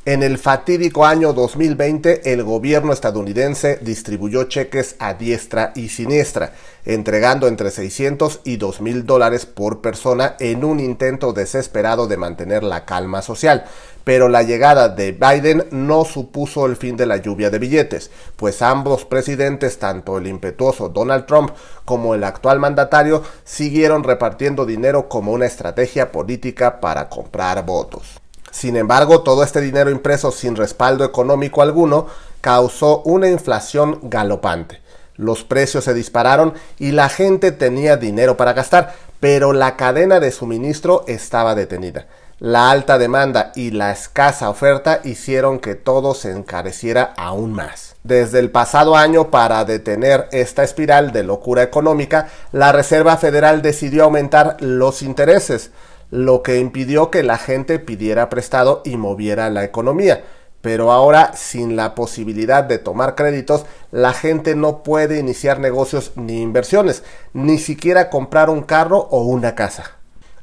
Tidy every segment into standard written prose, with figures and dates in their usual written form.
En el fatídico año 2020, el gobierno estadounidense distribuyó cheques a diestra y siniestra, entregando entre $600 y $2,000 por persona en un intento desesperado de mantener la calma social. Pero la llegada de Biden no supuso el fin de la lluvia de billetes, pues ambos presidentes, tanto el impetuoso Donald Trump como el actual mandatario, siguieron repartiendo dinero como una estrategia política para comprar votos. Sin embargo, todo este dinero impreso sin respaldo económico alguno causó una inflación galopante. Los precios se dispararon y la gente tenía dinero para gastar, pero la cadena de suministro estaba detenida. La alta demanda y la escasa oferta hicieron que todo se encareciera aún más. Desde el pasado año, para detener esta espiral de locura económica, la Reserva Federal decidió aumentar los intereses, lo que impidió que la gente pidiera prestado y moviera la economía. Pero ahora, sin la posibilidad de tomar créditos, la gente no puede iniciar negocios ni inversiones, ni siquiera comprar un carro o una casa.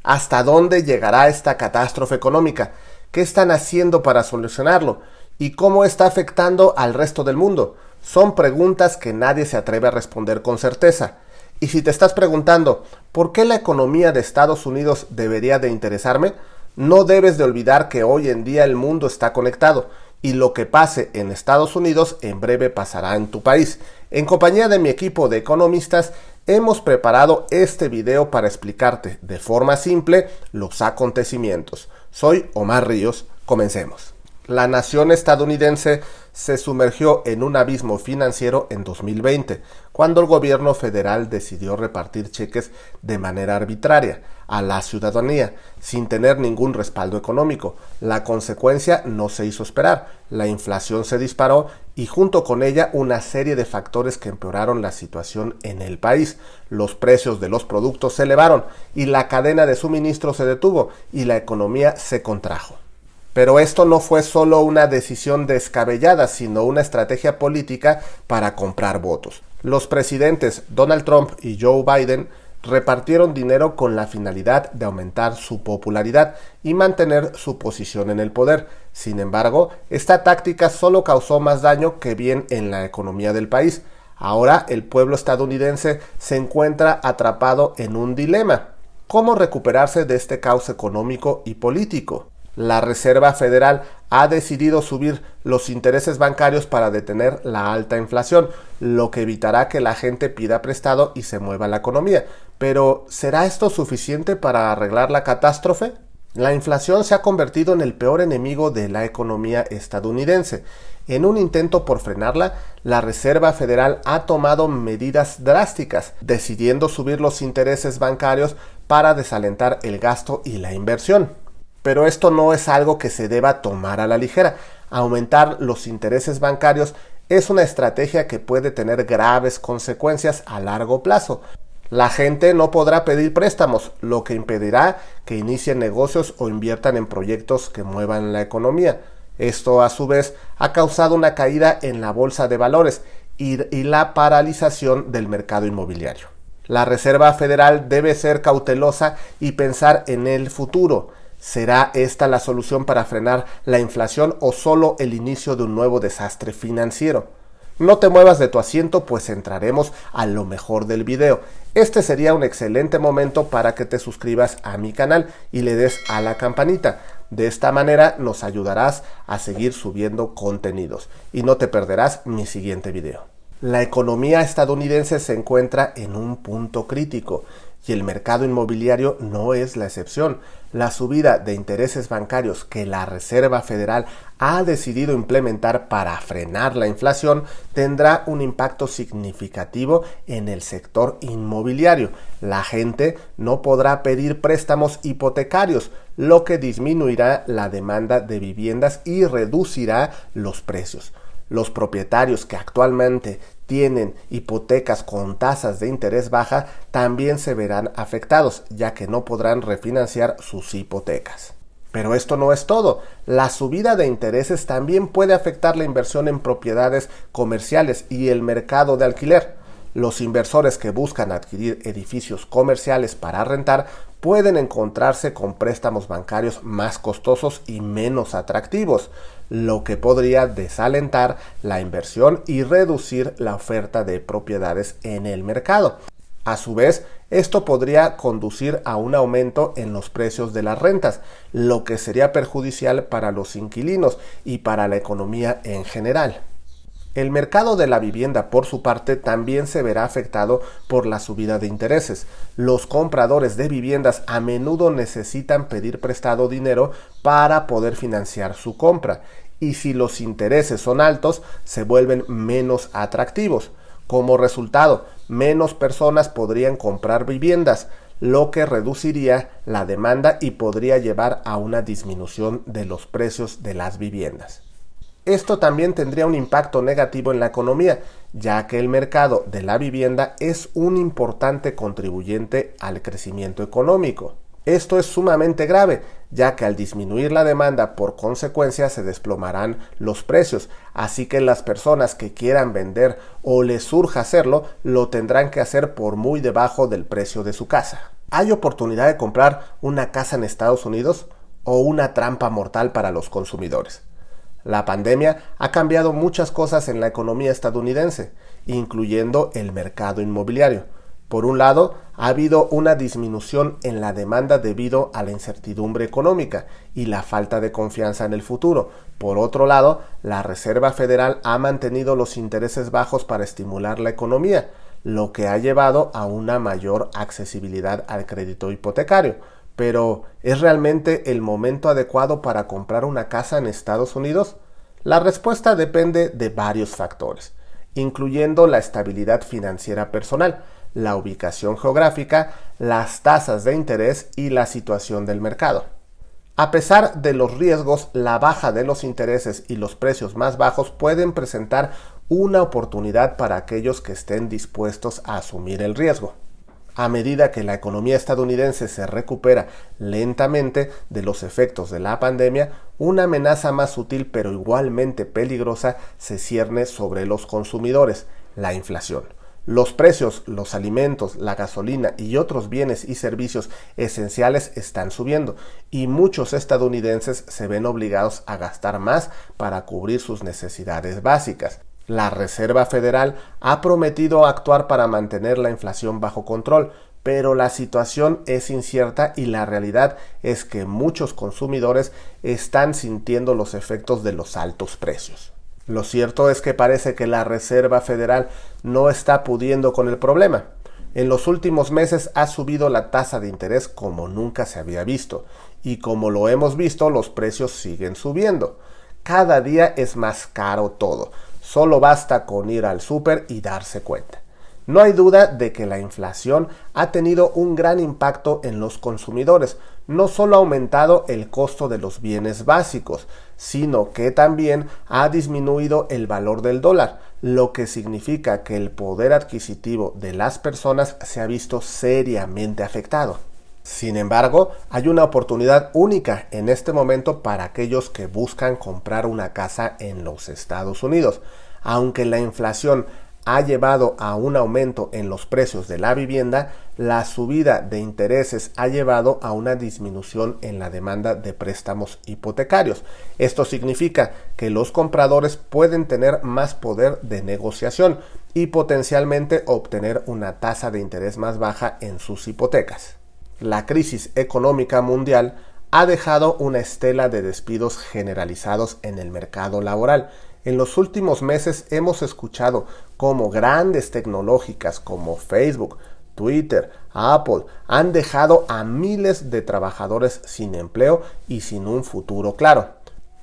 ¿Hasta dónde llegará esta catástrofe económica? ¿Qué están haciendo para solucionarlo? ¿Y cómo está afectando al resto del mundo? Son preguntas que nadie se atreve a responder con certeza. Y si te estás preguntando, ¿por qué la economía de Estados Unidos debería de interesarme? No debes de olvidar que hoy en día el mundo está conectado y lo que pase en Estados Unidos en breve pasará en tu país. En compañía de mi equipo de economistas, hemos preparado este video para explicarte de forma simple los acontecimientos. Soy Omar Ríos, comencemos. La nación estadounidense se sumergió en un abismo financiero en 2020, cuando el gobierno federal decidió repartir cheques de manera arbitraria a la ciudadanía, sin tener ningún respaldo económico. La consecuencia no se hizo esperar, la inflación se disparó y junto con ella una serie de factores que empeoraron la situación en el país. Los precios de los productos se elevaron y la cadena de suministro se detuvo y la economía se contrajo. Pero esto no fue solo una decisión descabellada, sino una estrategia política para comprar votos. Los presidentes Donald Trump y Joe Biden repartieron dinero con la finalidad de aumentar su popularidad y mantener su posición en el poder. Sin embargo, esta táctica solo causó más daño que bien en la economía del país. Ahora el pueblo estadounidense se encuentra atrapado en un dilema. ¿Cómo recuperarse de este caos económico y político? La Reserva Federal ha decidido subir los intereses bancarios para detener la alta inflación, lo que evitará que la gente pida prestado y se mueva la economía. Pero, ¿será esto suficiente para arreglar la catástrofe? La inflación se ha convertido en el peor enemigo de la economía estadounidense. En un intento por frenarla, la Reserva Federal ha tomado medidas drásticas, decidiendo subir los intereses bancarios para desalentar el gasto y la inversión. Pero esto no es algo que se deba tomar a la ligera. Aumentar los intereses bancarios es una estrategia que puede tener graves consecuencias a largo plazo. La gente no podrá pedir préstamos, lo que impedirá que inicien negocios o inviertan en proyectos que muevan la economía. Esto, a su vez, ha causado una caída en la bolsa de valores y la paralización del mercado inmobiliario. La Reserva Federal debe ser cautelosa y pensar en el futuro. ¿Será esta la solución para frenar la inflación o solo el inicio de un nuevo desastre financiero? No te muevas de tu asiento, pues entraremos a lo mejor del video. Este sería un excelente momento para que te suscribas a mi canal y le des a la campanita. De esta manera nos ayudarás a seguir subiendo contenidos y no te perderás mi siguiente video. La economía estadounidense se encuentra en un punto crítico y el mercado inmobiliario no es la excepción. La subida de intereses bancarios que la Reserva Federal ha decidido implementar para frenar la inflación tendrá un impacto significativo en el sector inmobiliario. La gente no podrá pedir préstamos hipotecarios, lo que disminuirá la demanda de viviendas y reducirá los precios. Los propietarios que actualmente tienen hipotecas con tasas de interés baja también se verán afectados, ya que no podrán refinanciar sus hipotecas. Pero esto no es todo. La subida de intereses también puede afectar la inversión en propiedades comerciales y el mercado de alquiler. Los inversores que buscan adquirir edificios comerciales para rentar pueden encontrarse con préstamos bancarios más costosos y menos atractivos, lo que podría desalentar la inversión y reducir la oferta de propiedades en el mercado. A su vez, esto podría conducir a un aumento en los precios de las rentas, lo que sería perjudicial para los inquilinos y para la economía en general. El mercado de la vivienda, por su parte, también se verá afectado por la subida de intereses. Los compradores de viviendas a menudo necesitan pedir prestado dinero para poder financiar su compra, y si los intereses son altos, se vuelven menos atractivos. Como resultado, menos personas podrían comprar viviendas, lo que reduciría la demanda y podría llevar a una disminución de los precios de las viviendas. Esto también tendría un impacto negativo en la economía, ya que el mercado de la vivienda es un importante contribuyente al crecimiento económico. Esto es sumamente grave, ya que al disminuir la demanda, por consecuencia se desplomarán los precios, así que las personas que quieran vender o les surja hacerlo, lo tendrán que hacer por muy debajo del precio de su casa. ¿Hay oportunidad de comprar una casa en Estados Unidos o una trampa mortal para los consumidores? La pandemia ha cambiado muchas cosas en la economía estadounidense, incluyendo el mercado inmobiliario. Por un lado, ha habido una disminución en la demanda debido a la incertidumbre económica y la falta de confianza en el futuro. Por otro lado, la Reserva Federal ha mantenido los intereses bajos para estimular la economía, lo que ha llevado a una mayor accesibilidad al crédito hipotecario. Pero, ¿es realmente el momento adecuado para comprar una casa en Estados Unidos? La respuesta depende de varios factores, incluyendo la estabilidad financiera personal, la ubicación geográfica, las tasas de interés y la situación del mercado. A pesar de los riesgos, la baja de los intereses y los precios más bajos pueden presentar una oportunidad para aquellos que estén dispuestos a asumir el riesgo. A medida que la economía estadounidense se recupera lentamente de los efectos de la pandemia, una amenaza más sutil pero igualmente peligrosa se cierne sobre los consumidores: la inflación. Los precios, los alimentos, la gasolina y otros bienes y servicios esenciales están subiendo, y muchos estadounidenses se ven obligados a gastar más para cubrir sus necesidades básicas. La Reserva Federal ha prometido actuar para mantener la inflación bajo control, pero la situación es incierta y la realidad es que muchos consumidores están sintiendo los efectos de los altos precios. Lo cierto es que parece que la Reserva Federal no está pudiendo con el problema. En los últimos meses ha subido la tasa de interés como nunca se había visto, y como lo hemos visto, los precios siguen subiendo. Cada día es más caro todo. Solo basta con ir al súper y darse cuenta. No hay duda de que la inflación ha tenido un gran impacto en los consumidores. No solo ha aumentado el costo de los bienes básicos, sino que también ha disminuido el valor del dólar, lo que significa que el poder adquisitivo de las personas se ha visto seriamente afectado. Sin embargo, hay una oportunidad única en este momento para aquellos que buscan comprar una casa en los Estados Unidos. Aunque la inflación ha llevado a un aumento en los precios de la vivienda, la subida de intereses ha llevado a una disminución en la demanda de préstamos hipotecarios. Esto significa que los compradores pueden tener más poder de negociación y potencialmente obtener una tasa de interés más baja en sus hipotecas. La crisis económica mundial ha dejado una estela de despidos generalizados en el mercado laboral. En los últimos meses hemos escuchado cómo grandes tecnológicas como Facebook, Twitter, Apple han dejado a miles de trabajadores sin empleo y sin un futuro claro.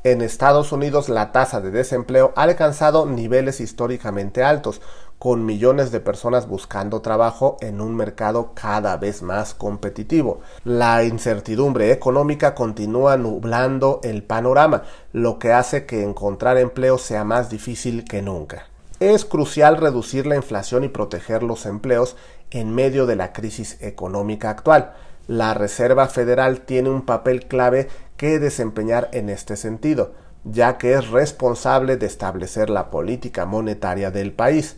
En Estados Unidos la tasa de desempleo ha alcanzado niveles históricamente altos, con millones de personas buscando trabajo en un mercado cada vez más competitivo. La incertidumbre económica continúa nublando el panorama, lo que hace que encontrar empleo sea más difícil que nunca. Es crucial reducir la inflación y proteger los empleos en medio de la crisis económica actual. La Reserva Federal tiene un papel clave que desempeñar en este sentido, ya que es responsable de establecer la política monetaria del país.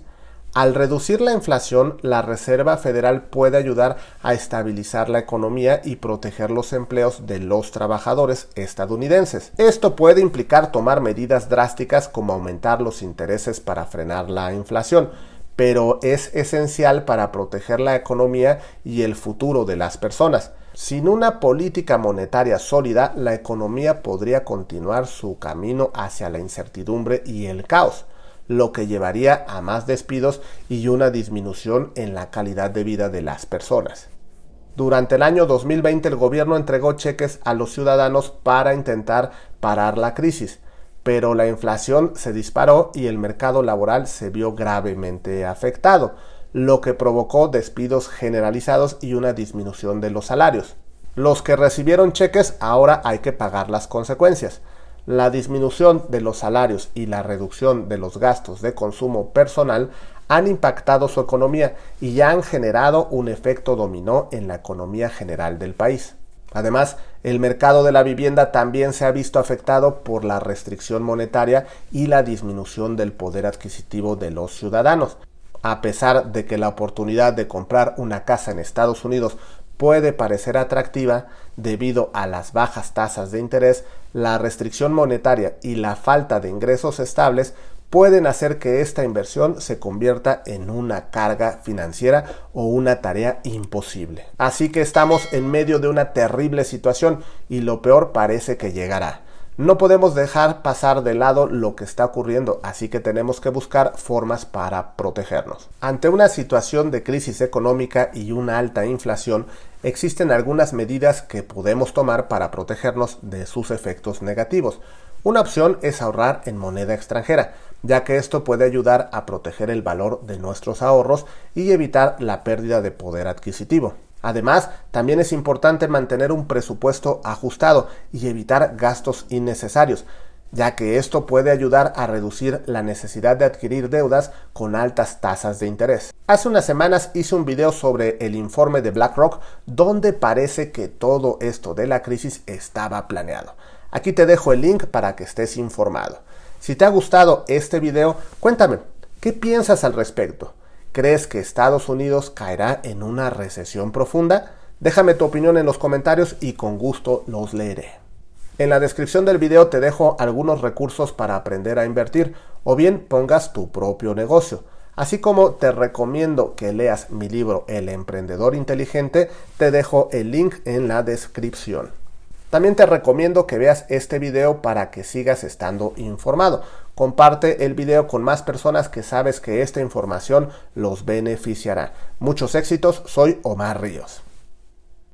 Al reducir la inflación, la Reserva Federal puede ayudar a estabilizar la economía y proteger los empleos de los trabajadores estadounidenses. Esto puede implicar tomar medidas drásticas como aumentar los intereses para frenar la inflación, pero es esencial para proteger la economía y el futuro de las personas. Sin una política monetaria sólida, la economía podría continuar su camino hacia la incertidumbre y el caos, lo que llevaría a más despidos y una disminución en la calidad de vida de las personas. Durante el año 2020 el gobierno entregó cheques a los ciudadanos para intentar parar la crisis, pero la inflación se disparó y el mercado laboral se vio gravemente afectado, lo que provocó despidos generalizados y una disminución de los salarios. Los que recibieron cheques ahora hay que pagar las consecuencias. La disminución de los salarios y la reducción de los gastos de consumo personal han impactado su economía y ya han generado un efecto dominó en la economía general del país. Además, el mercado de la vivienda también se ha visto afectado por la restricción monetaria y la disminución del poder adquisitivo de los ciudadanos. A pesar de que la oportunidad de comprar una casa en Estados Unidos puede parecer atractiva debido a las bajas tasas de interés, la restricción monetaria y la falta de ingresos estables pueden hacer que esta inversión se convierta en una carga financiera o una tarea imposible. Así que estamos en medio de una terrible situación y lo peor parece que llegará. No podemos dejar pasar de lado lo que está ocurriendo, así que tenemos que buscar formas para protegernos. Ante una situación de crisis económica y una alta inflación, existen algunas medidas que podemos tomar para protegernos de sus efectos negativos. Una opción es ahorrar en moneda extranjera, ya que esto puede ayudar a proteger el valor de nuestros ahorros y evitar la pérdida de poder adquisitivo. Además, también es importante mantener un presupuesto ajustado y evitar gastos innecesarios, ya que esto puede ayudar a reducir la necesidad de adquirir deudas con altas tasas de interés. Hace unas semanas hice un video sobre el informe de BlackRock, donde parece que todo esto de la crisis estaba planeado. Aquí te dejo el link para que estés informado. Si te ha gustado este video, cuéntame, ¿qué piensas al respecto? ¿Crees que Estados Unidos caerá en una recesión profunda? Déjame tu opinión en los comentarios y con gusto los leeré. En la descripción del video te dejo algunos recursos para aprender a invertir o bien pongas tu propio negocio. Así como te recomiendo que leas mi libro El Emprendedor Inteligente, te dejo el link en la descripción. También te recomiendo que veas este video para que sigas estando informado. Comparte el video con más personas que sabes que esta información los beneficiará. Muchos éxitos, soy Omar Ríos.